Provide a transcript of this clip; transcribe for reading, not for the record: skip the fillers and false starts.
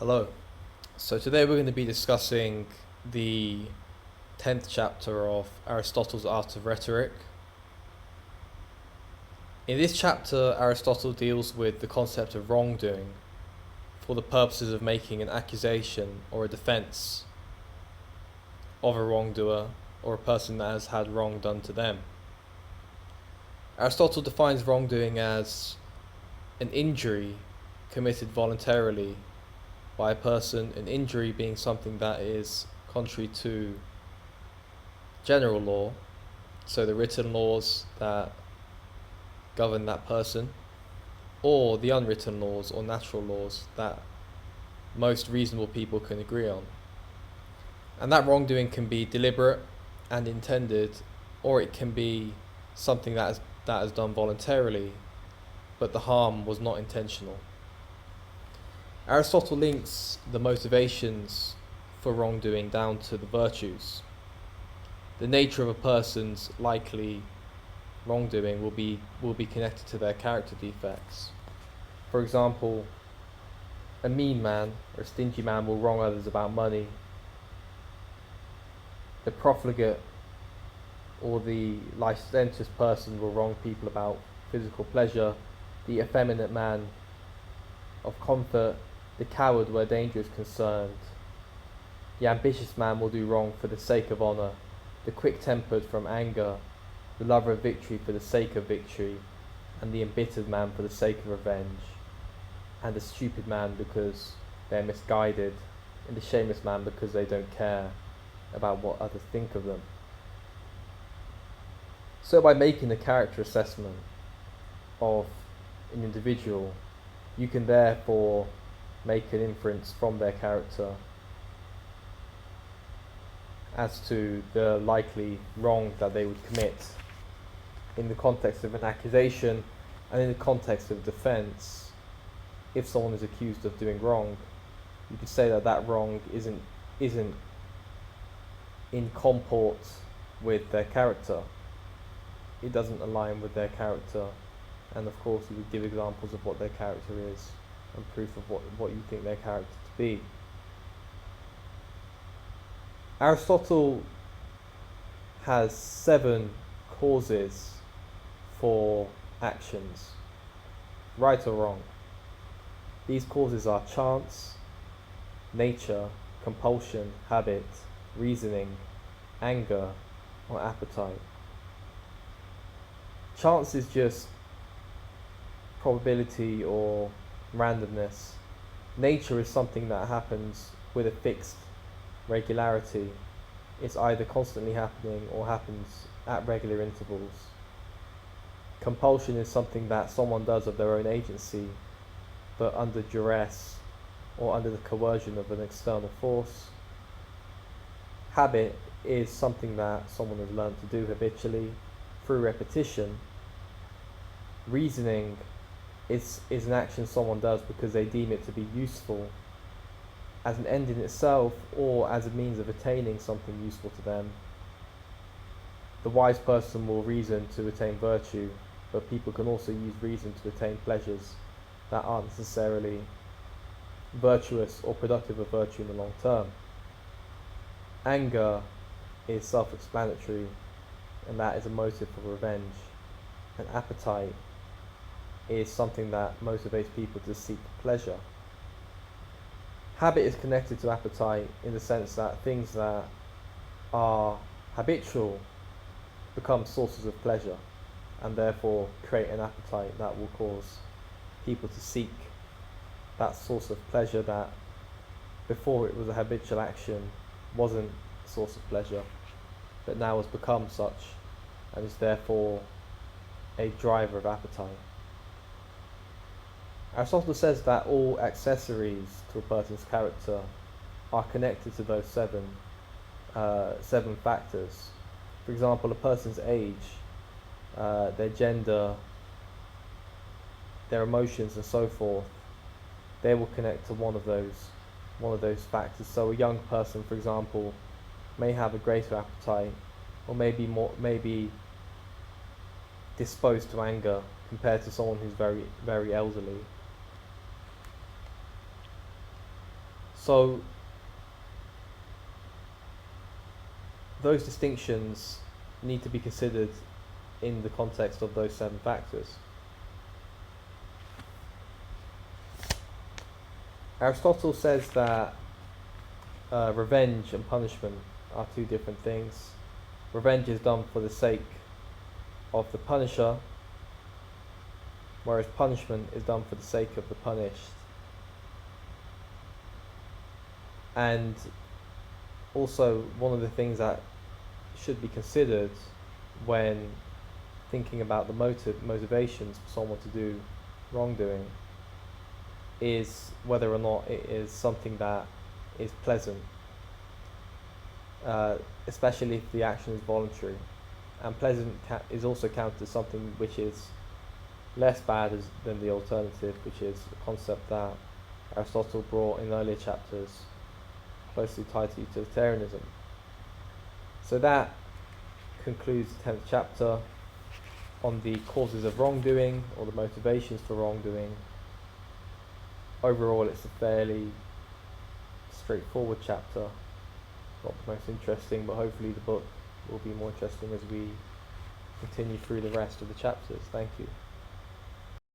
Hello. So today we're going to be discussing the 10th chapter of Aristotle's Art of Rhetoric. In this chapter, Aristotle deals with the concept of wrongdoing for the purposes of making an accusation or a defense of a wrongdoer or a person that has had wrong done to them. Aristotle defines wrongdoing as an injury committed voluntarily by a person, an injury being something that is contrary to general law, so the written laws that govern that person, or the unwritten laws or natural laws that most reasonable people can agree on. And that wrongdoing can be deliberate and intended, or it can be something that is done voluntarily, but the harm was not intentional. Aristotle links the motivations for wrongdoing down to the virtues. The nature of a person's likely wrongdoing will be connected to their character defects. For example, a mean man or a stingy man will wrong others about money. The profligate or the licentious person will wrong people about physical pleasure. The effeminate man of comfort, the coward where danger is concerned. The ambitious man will do wrong for the sake of honour, the quick-tempered from anger, the lover of victory for the sake of victory, and the embittered man for the sake of revenge, and the stupid man because they're misguided, and the shameless man because they don't care about what others think of them. So by making a character assessment of an individual, you can therefore make an inference from their character as to the likely wrong that they would commit in the context of an accusation and in the context of defense. If someone is accused of doing wrong, you could say that that wrong isn't in comport with their character. It doesn't align with their character, and of course you would give examples of what their character is and proof of what you think their character to be. Aristotle has 7 causes for actions, right or wrong. These causes are chance, nature, compulsion, habit, reasoning, anger, or appetite. Chance is just probability or randomness. Nature is something that happens with a fixed regularity. It's either constantly happening or happens at regular intervals. Compulsion is something that someone does of their own agency, but under duress or under the coercion of an external force. Habit is something that someone has learned to do habitually through repetition. Reasoning is an action someone does because they deem it to be useful as an end in itself or as a means of attaining something useful to them. The wise person will reason to attain virtue, but people can also use reason to attain pleasures that aren't necessarily virtuous or productive of virtue in the long term. Anger is self-explanatory, and that is a motive for revenge. And appetite is something that motivates people to seek pleasure. Habit is connected to appetite in the sense that things that are habitual become sources of pleasure and therefore create an appetite that will cause people to seek that source of pleasure that before it was a habitual action wasn't a source of pleasure, but now has become such and is therefore a driver of appetite. Aristotle says that all accessories to a person's character are connected to those seven factors. For example, a person's age, their gender, their emotions, and so forth. They will connect to one of those factors. So a young person, for example, may have a greater appetite, or may be disposed to anger compared to someone who's very, very elderly. So those distinctions need to be considered in the context of those 7 factors. Aristotle says that revenge and punishment are 2 different things. Revenge is done for the sake of the punisher, whereas punishment is done for the sake of the punished. And also, one of the things that should be considered when thinking about the motivations for someone to do wrongdoing is whether or not it is something that is pleasant, especially if the action is voluntary. And pleasant is also counted as something which is less bad than the alternative, which is a concept that Aristotle brought in earlier chapters, closely tied to utilitarianism. So that concludes the 10th chapter on the causes of wrongdoing, or the motivations for wrongdoing. Overall, it's a fairly straightforward chapter, not the most interesting, but hopefully the book will be more interesting as we continue through the rest of the chapters. Thank you.